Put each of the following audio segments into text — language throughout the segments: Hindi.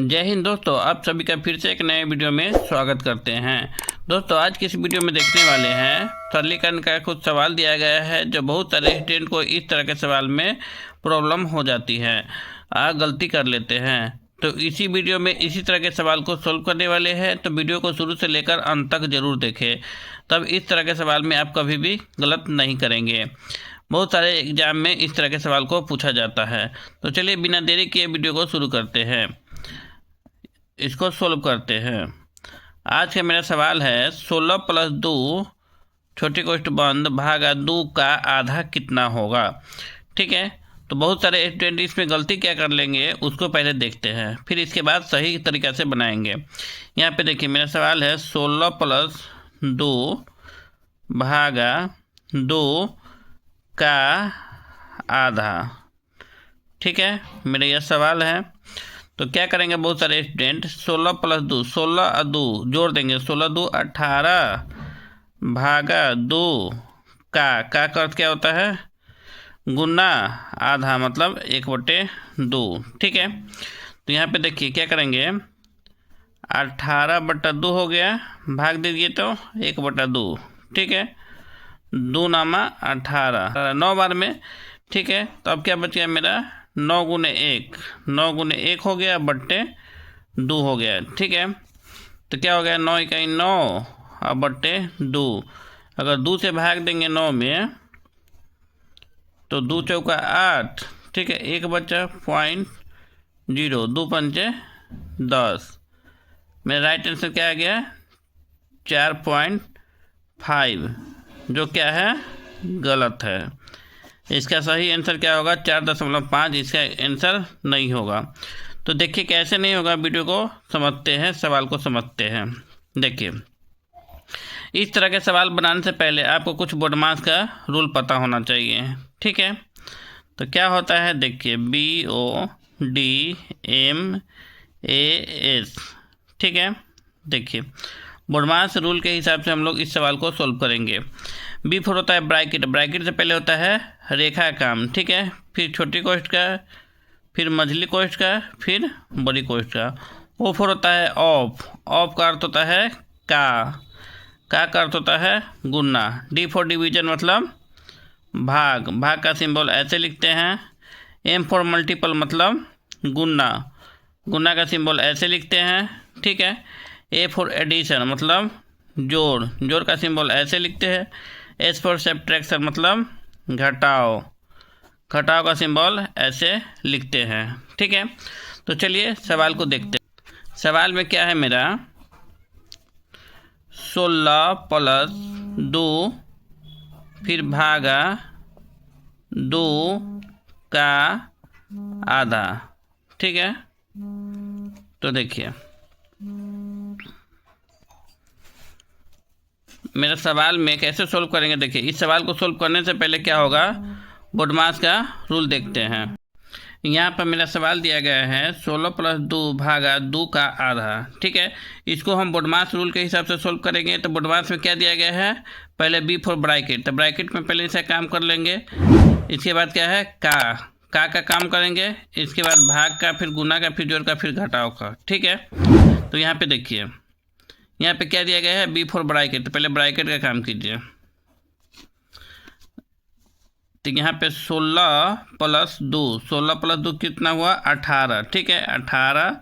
जय हिंद दोस्तों, आप सभी का फिर से एक नए वीडियो में स्वागत करते हैं। दोस्तों, आज की इस वीडियो में देखने वाले हैं सरलीकरण का कुछ सवाल दिया गया है जो बहुत सारे स्टूडेंट को इस तरह के सवाल में प्रॉब्लम हो जाती है, गलती कर लेते हैं। तो इसी वीडियो में इसी तरह के सवाल को सोल्व करने वाले हैं, तो वीडियो को शुरू से लेकर अंत तक जरूर देखें, तब इस तरह के सवाल में आप कभी भी गलत नहीं करेंगे। बहुत सारे एग्जाम में इस तरह के सवाल को पूछा जाता है। तो चलिए बिना देरी किए वीडियो को शुरू करते हैं, इसको सोल्व करते हैं। आज का मेरा सवाल है 16 + 2 छोटी कोष्ठ बंद भागा 2 का आधा कितना होगा। ठीक है, तो बहुत सारे स्टूडेंट इसमें गलती क्या कर लेंगे उसको पहले देखते हैं, फिर इसके बाद सही तरीक़ा से बनाएंगे। यहाँ पे देखिए मेरा सवाल है 16 + 2 भागा 2 का आधा। ठीक है, मेरा यह सवाल है। तो क्या करेंगे बहुत सारे स्टूडेंट, 16 + 2 16 और 2 जोड़ देंगे, 16 × 2 = 18 भागा 2 का अर्थ क्या होता है, गुना आधा, मतलब 1/2। ठीक है, तो यहाँ पे देखिए क्या करेंगे, 18/2 हो गया, भाग दीजिए तो 1/2। ठीक है, 2 नामा 18 9 बार में। ठीक है, तो अब क्या बच गया मेरा 9 × 1 9 × 1 हो गया बट्टे 2 हो गया। ठीक है, तो क्या हो गया 9 × 9 और बट्टे 2। अगर 2 से भाग देंगे 9 में तो 2 × 4 = 8। ठीक है, 1 बचा 0.0, 2 × 5 = 10। मेरा राइट आंसर क्या आ गया 4.5, जो क्या है गलत है। इसका सही आंसर क्या होगा 4.5, इसका आंसर नहीं होगा। तो देखिए कैसे नहीं होगा, वीडियो को समझते हैं, सवाल को समझते हैं। देखिए इस तरह के सवाल बनाने से पहले आपको कुछ बोडमास का रूल पता होना चाहिए। ठीक है, तो क्या होता है देखिए BODMAS। ठीक है, देखिए बोडमास रूल के हिसाब से हम लोग इस सवाल को सोल्व करेंगे। B4 होता है ब्रैकेट, ब्रैकेट से पहले होता है रेखा काम। ठीक है, फिर छोटी कोष्ठ का, फिर मझली कोष्ठ का, फिर बड़ी कोष्ठ का। O4 होता है ऑफ, ऑफ का अर्थ होता है का अर्थ होता है गुना। D4 डिवीजन मतलब भाग, भाग का सिंबल ऐसे लिखते हैं। M4 मल्टीपल मतलब गुना, गुना का सिंबल ऐसे लिखते हैं। ठीक है, A4 एडिशन मतलब जोड़, जोड़ का सिंबल ऐसे लिखते हैं। S4 सब्ट्रैक्शन मतलब घटाओ, घटाओ का सिंबल ऐसे लिखते हैं। ठीक है, तो चलिए सवाल को देखते हैं। सवाल में क्या है मेरा 16 + 2 फिर भागा 2 का आधा। ठीक है, तो देखिए मेरा सवाल में कैसे सोल्व करेंगे। देखिए इस सवाल को सोल्व करने से पहले क्या होगा, बोडमास का रूल देखते हैं। यहाँ पर मेरा सवाल दिया गया है 16 + 2 भागा 2 का आधा। ठीक है, इसको हम बोडमास रूल के हिसाब से सोल्व करेंगे। तो बोडमास में क्या दिया गया है, पहले B4 ब्रैकेट, तो ब्रैकेट में पहले इसे काम कर लेंगे। इसके बाद क्या है का काम करेंगे, इसके बाद भाग का, फिर गुना का, फिर जोड़ का, फिर घटाव का। ठीक है, तो यहाँ पे देखिए यहाँ पे क्या दिया गया है B4 ब्रैकेट, तो पहले ब्रैकेट का काम कीजिए। तो यहाँ पे 16 + 2 16 + 2 कितना हुआ 18। ठीक है, 18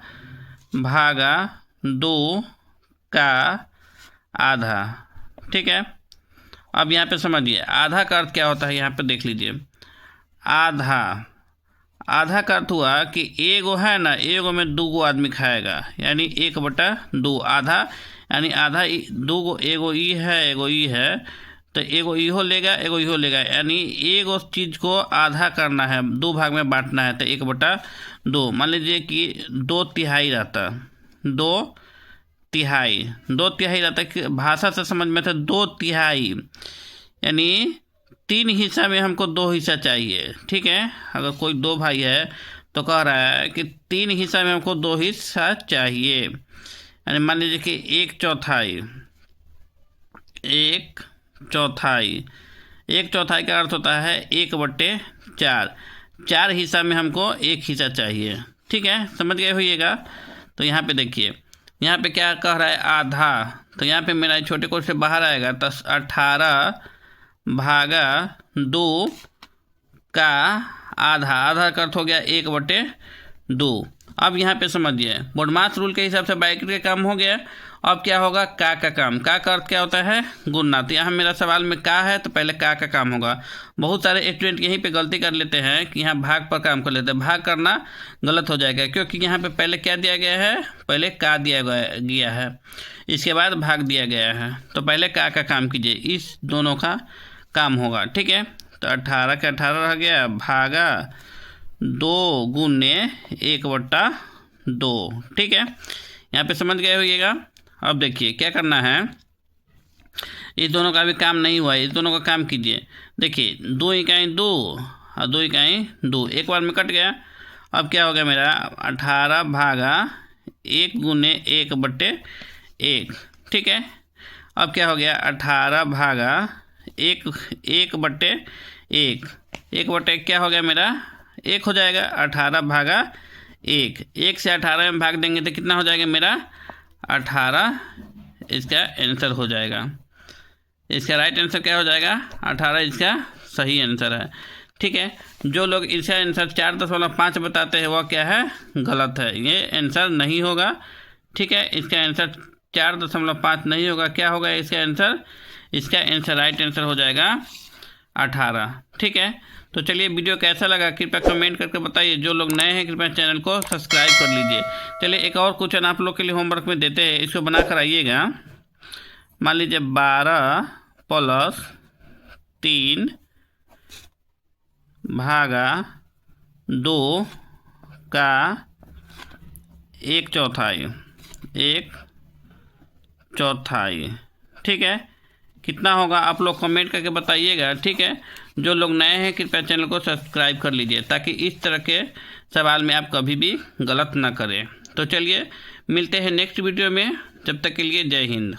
भागा 2 का आधा। ठीक है, अब यहाँ पे समझिए आधा का अर्थ क्या होता है, यहाँ पे देख लीजिए। आधा, आधा का अर्थ हुआ कि एगो है ना, एगो में 2 आदमी खाएगा, यानी 1/2। आधा यानी आधा 2 एगो ई है, एगो ई है, तो एगो इहो लेगा, एगो इहो लेगा, यानी एगो चीज़ को आधा करना है, 2 भाग में बांटना है, तो 1/2। मान लीजिए कि 2/3 रहता, 2/3 रहता कि भाषा से समझ में था 2/3, यानी 3 हिस्सा में हमको 2 हिस्सा चाहिए। ठीक है, अगर कोई 2 भाई है तो कह रहा है कि 3 हिस्सा में हमको 2 हिस्सा चाहिए, यानी मान लीजिए कि 1/4, 1/4, 1/4 का अर्थ होता है 1/4, 4 हिस्सा में हमको 1 हिस्सा चाहिए। ठीक है, समझ गए होइएगा। तो यहाँ पे देखिए, यहाँ पे क्या कह रहा है, आधा। तो यहाँ पे मेरा छोटे कोट से बाहर आएगा, तो 18 भागा 2 का आधा। आधा का अर्थ हो गया 1/2। अब यहाँ पे समझिए, बोडमास रूल के हिसाब से ब्रैकेट का काम हो गया। अब क्या होगा, का काम। का अर्थ क्या होता है, गुणना। तो यहाँ मेरा सवाल में का है, तो पहले का काम होगा। बहुत सारे स्टूडेंट यहीं पे गलती कर लेते हैं कि यहाँ भाग पर काम कर लेते हैं। भाग करना गलत हो जाएगा, क्योंकि यहाँ पे पहले क्या दिया गया है, पहले का दिया गया है, इसके बाद भाग दिया गया है। तो पहले का काम कीजिए, इस दोनों का काम होगा। ठीक है, तो 18 का 18 रह गया, भागा 2 गुने 1/2। ठीक है, यहाँ पे समझ गए होइएगा। अब देखिए क्या करना है, इस दोनों का भी काम नहीं हुआ है, इस दोनों का काम कीजिए। देखिए 2 इकाई 2 और 2 इकाई 2, एक बार में कट गया। अब क्या हो गया मेरा, 18 भागा 1 गुने 1/1। ठीक है, अब क्या हो गया, 18 भागा 1/1। 1/1 क्या हो गया मेरा, 1 हो जाएगा। 18 भागा 1, 1 से 18 में भाग देंगे तो कितना हो जाएगा मेरा, 18। इसका आंसर हो जाएगा, इसका राइट आंसर क्या हो जाएगा, 18 इसका सही आंसर है। ठीक है, जो लोग इसका आंसर 4.5 बताते हैं वह क्या है, गलत है, ये आंसर नहीं होगा। ठीक है, इसका आंसर 4.5 नहीं होगा, क्या होगा इसका आंसर, इसका आंसर राइट आंसर हो जाएगा 18। ठीक है, तो चलिए वीडियो कैसा लगा कृपया कमेंट करके बताइए। जो लोग नए हैं कृपया चैनल को सब्सक्राइब कर लीजिए। चलिए एक और क्वेश्चन आप लोग के लिए होमवर्क में देते हैं, इसको बना कर आइएगा। मान लीजिए 12 + 3 भागा 2 का 1/4। ठीक है, कितना होगा आप लोग कमेंट करके बताइएगा। ठीक है, जो लोग नए हैं कृपया चैनल को सब्सक्राइब कर लीजिए, ताकि इस तरह के सवाल में आप कभी भी गलत ना करें। तो चलिए मिलते हैं नेक्स्ट वीडियो में, जब तक के लिए जय हिंद।